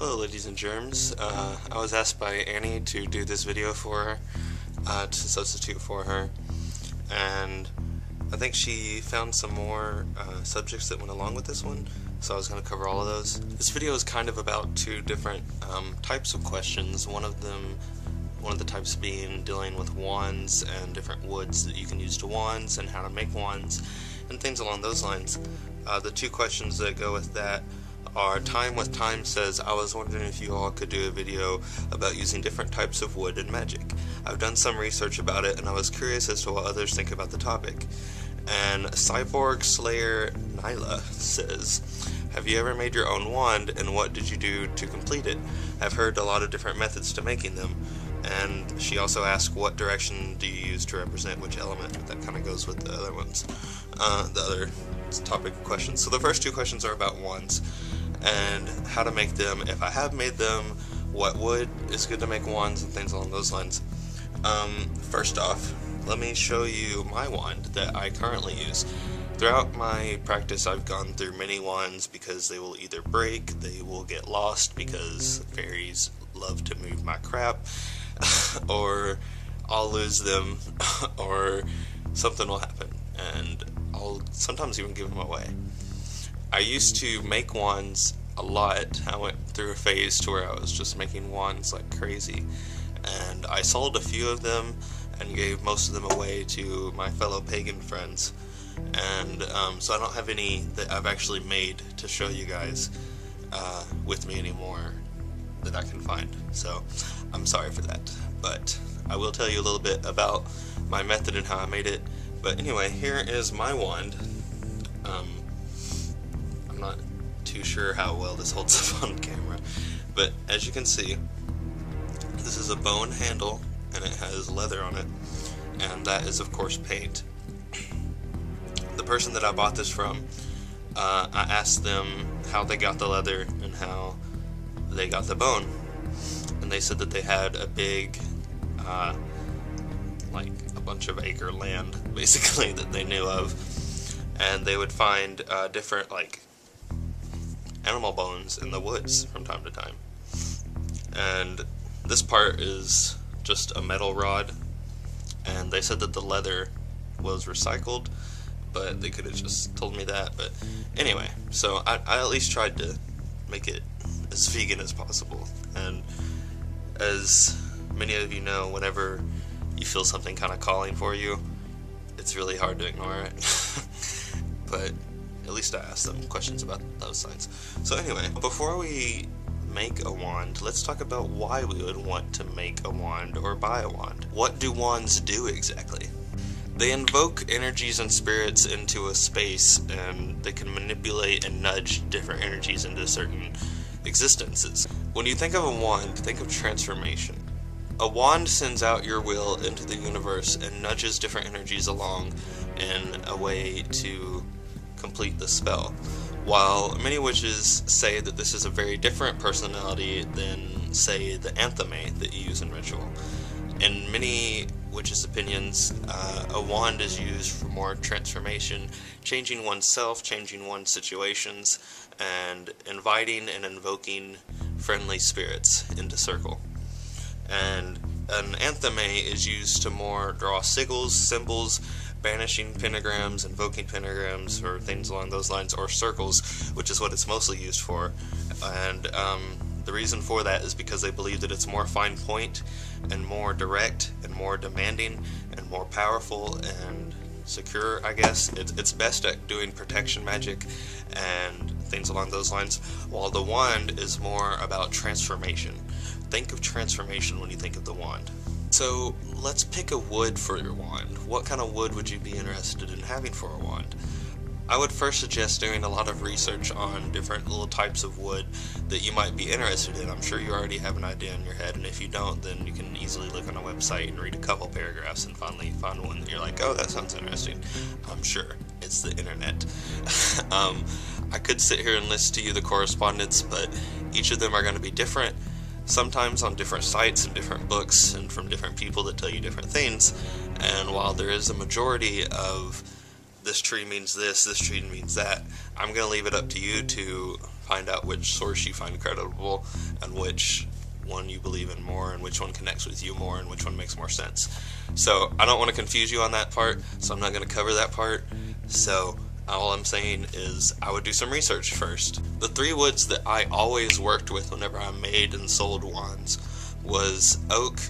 Hello ladies and germs. I was asked by Annie to do this video for her, to substitute for her, and I think she found some more subjects that went along with this one, so I was going to cover all of those. This video is kind of about two different types of questions. One of the types being dealing with wands and different woods that you can use to wands and how to make wands and things along those lines. The two questions that go with that are Time with Time says, I was wondering if you all could do a video about using different types of wood in magic. I've done some research about it and I was curious as to what others think about the topic. And Cyborg Slayer Nyla says, have you ever made your own wand and what did you do to complete it? I've heard a lot of different methods to making them. And she also asked, what direction do you use to represent which element? That kind of goes with the other ones, the other topic questions. So the first two questions are about wands and how to make them, if I have made them, what wood is good to make wands and things along those lines. First off, let me show you my wand that I currently use. Throughout my practice I've gone through many wands because they will either break, they will get lost because fairies love to move my crap, or I'll lose them, or something will happen, and I'll sometimes even give them away. I used to make wands a lot. I went through a phase to where I was just making wands like crazy, and I sold a few of them and gave most of them away to my fellow pagan friends, and so I don't have any that I've actually made to show you guys with me anymore that I can find, so I'm sorry for that, but I will tell you a little bit about my method and how I made it. But anyway, here is my wand. I'm not too sure how well this holds up on camera, but as you can see, this is a bone handle and it has leather on it, and that is of course paint. The person that I bought this from, I asked them how they got the leather and how they got the bone, and they said that they had a big like a bunch of acre land basically that they knew of, and they would find different like animal bones in the woods from time to time, and this part is just a metal rod, and they said that the leather was recycled, but they could have just told me that. But anyway, so I at least tried to make it as vegan as possible, and as many of you know, whenever you feel something kind of calling for you, it's really hard to ignore it. But at least I asked them questions about those sides. So anyway, before we make a wand, let's talk about why we would want to make a wand or buy a wand. What do wands do exactly? They invoke energies and spirits into a space, and they can manipulate and nudge different energies into certain existences. When you think of a wand, think of transformation. A wand sends out your will into the universe and nudges different energies along in a way to complete the spell. While many witches say that this is a very different personality than, say, the antheme that you use in ritual. In many witches' opinions, a wand is used for more transformation, changing oneself, changing one's situations, and inviting and invoking friendly spirits into circle. And an antheme is used to more draw sigils, symbols, banishing pentagrams, invoking pentagrams, or things along those lines, or circles, which is what it's mostly used for. And the reason for that is because they believe that it's more fine point and more direct and more demanding and more powerful and secure, I guess. It's best at doing protection magic and things along those lines, while the wand is more about transformation. Think of transformation when you think of the wand. So let's pick a wood for your wand. What kind of wood would you be interested in having for a wand? I would first suggest doing a lot of research on different little types of wood that you might be interested in. I'm sure you already have an idea in your head, and if you don't, then you can easily look on a website and read a couple paragraphs and finally find one that you're like, oh, that sounds interesting. I'm sure. It's the internet. I could sit here and list to you the correspondence, but each of them are going to be different, sometimes on different sites and different books and from different people that tell you different things. And while there is a majority of this tree means this tree means that. I'm going to leave it up to you to find out which source you find credible and which one you believe in more and which one connects with you more and which one makes more sense. So I don't want to confuse you on that part, so I'm not going to cover that part. So all I'm saying is I would do some research first. The 3 woods that I always worked with whenever I made and sold wands was oak,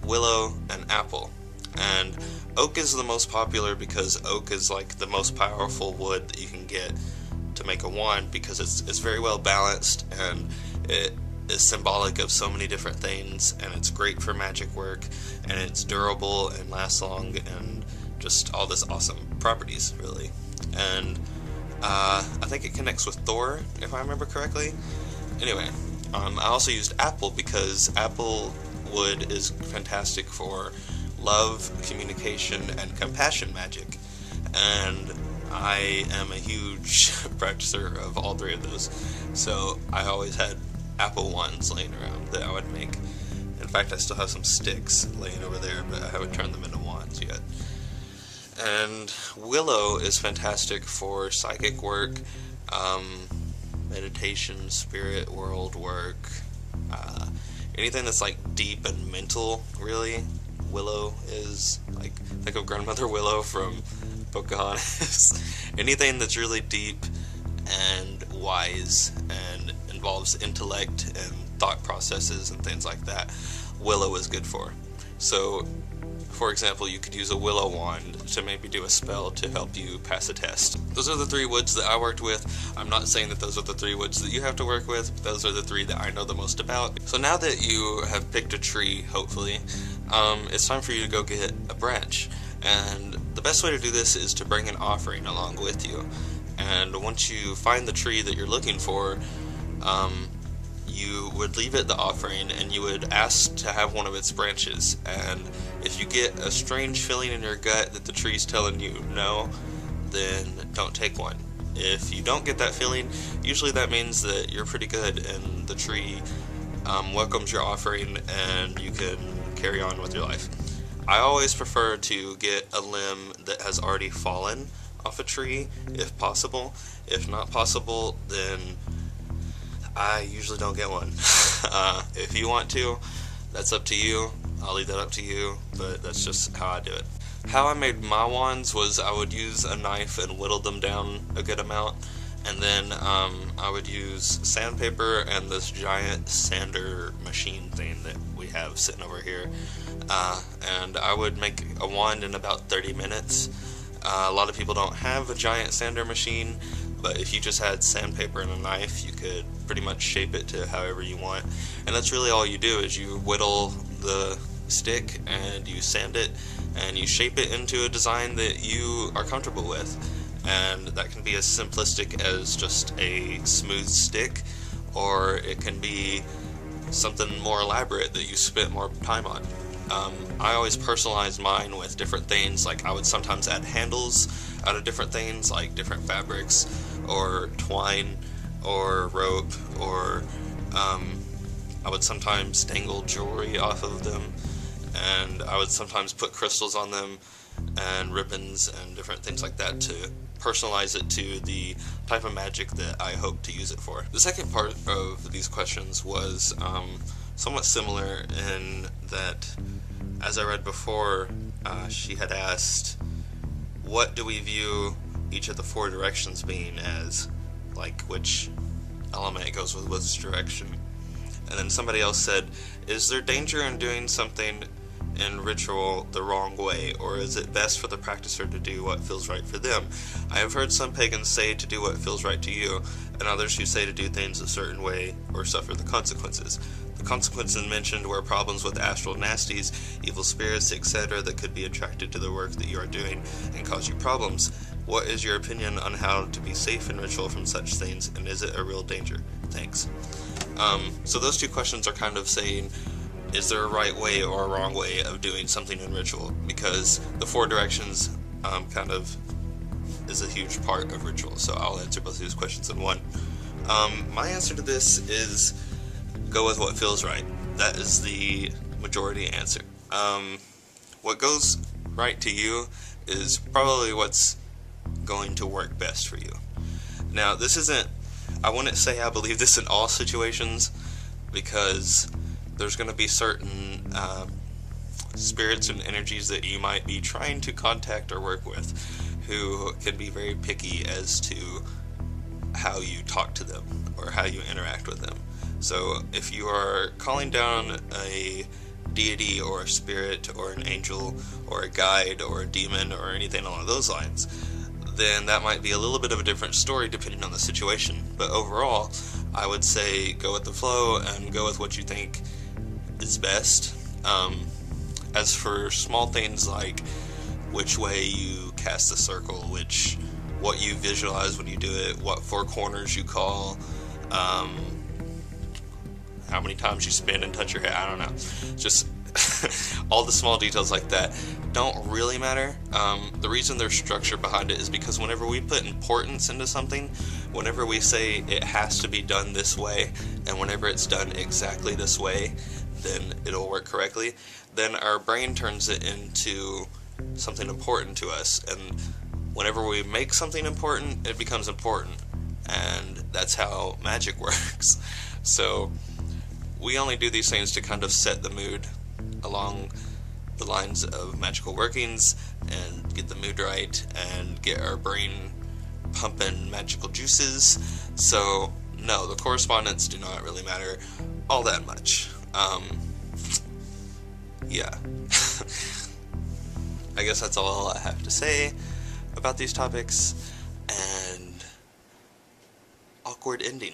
willow, and apple. And oak is the most popular because oak is like the most powerful wood that you can get to make a wand, because it's very well balanced and it is symbolic of so many different things, and it's great for magic work, and it's durable and lasts long, and just all this awesome properties, really. And I think it connects with Thor, if I remember correctly. Anyway, I also used apple because apple wood is fantastic for love, communication, and compassion magic. And I am a huge practicer of all 3 of those, so I always had apple wands laying around that I would make. In fact, I still have some sticks laying over there, but I haven't turned them into wands yet. And willow is fantastic for psychic work, meditation, spirit world work, anything that's like deep and mental, really. Willow is, like, think of Grandmother Willow from Pocahontas. Anything that's really deep and wise and involves intellect and thought processes and things like that, willow is good for. So, for example, you could use a willow wand to maybe do a spell to help you pass a test. Those are the 3 woods that I worked with. I'm not saying that those are the 3 woods that you have to work with, but those are the 3 that I know the most about. So now that you have picked a tree, hopefully, it's time for you to go get a branch. And the best way to do this is to bring an offering along with you. And once you find the tree that you're looking for, you would leave it the offering and you would ask to have one of its branches. And if you get a strange feeling in your gut that the tree's telling you no, then don't take one. If you don't get that feeling, usually that means that you're pretty good and the tree welcomes your offering and you can carry on with your life. I always prefer to get a limb that has already fallen off a tree, if possible. If not possible, then I usually don't get one. If you want to, that's up to you. I'll leave that up to you, but that's just how I do it. How I made my wands was I would use a knife and whittle them down a good amount, and then I would use sandpaper and this giant sander machine thing that we have sitting over here, and I would make a wand in about 30 minutes. A lot of people don't have a giant sander machine, but if you just had sandpaper and a knife, you could pretty much shape it to however you want. And that's really all you do, is you whittle the stick and you sand it and you shape it into a design that you are comfortable with. And that can be as simplistic as just a smooth stick, or it can be something more elaborate that you spent more time on. I always personalized mine with different things. Like, I would sometimes add handles out of different things, like different fabrics, or twine, or rope, or I would sometimes dangle jewelry off of them, and I would sometimes put crystals on them, and ribbons, and different things like that to personalize it to the type of magic that I hope to use it for. The second part of these questions was somewhat similar in that, as I read before, she had asked, what do we view each of the 4 directions being as? Like, which element goes with which direction? And then somebody else said, is there danger in doing something in ritual the wrong way, or is it best for the practicer to do what feels right for them? I have heard some pagans say to do what feels right to you, and others who say to do things a certain way or suffer the consequences. The consequences mentioned were problems with astral nasties, evil spirits, etc. that could be attracted to the work that you are doing and cause you problems. What is your opinion on how to be safe in ritual from such things, and is it a real danger? Thanks. So those 2 questions are kind of saying, is there a right way or a wrong way of doing something in ritual? Because the 4 directions kind of is a huge part of ritual, so I'll answer both of these questions in one. My answer to this is go with what feels right. That is the majority answer. What goes right to you is probably what's going to work best for you. Now, this isn't, I wouldn't say I believe this in all situations, because there's going to be certain spirits and energies that you might be trying to contact or work with who can be very picky as to how you talk to them or how you interact with them. So if you are calling down a deity or a spirit or an angel or a guide or a demon or anything along those lines, then that might be a little bit of a different story depending on the situation. But overall, I would say go with the flow and go with what you think is best. As for small things like which way you cast the circle, what you visualize when you do it, what four corners you call, how many times you spin and touch your head, I don't know. Just all the small details like that don't really matter. The reason there's structure behind it is because whenever we put importance into something, whenever we say it has to be done this way, and whenever it's done exactly this way, then it'll work correctly, then our brain turns it into something important to us, and whenever we make something important, it becomes important, and that's how magic works. So we only do these things to kind of set the mood along the lines of magical workings and get the mood right and get our brain pumping magical juices. So no, the correspondence do not really matter all that much. Yeah. I guess that's all I have to say about these topics, and awkward ending.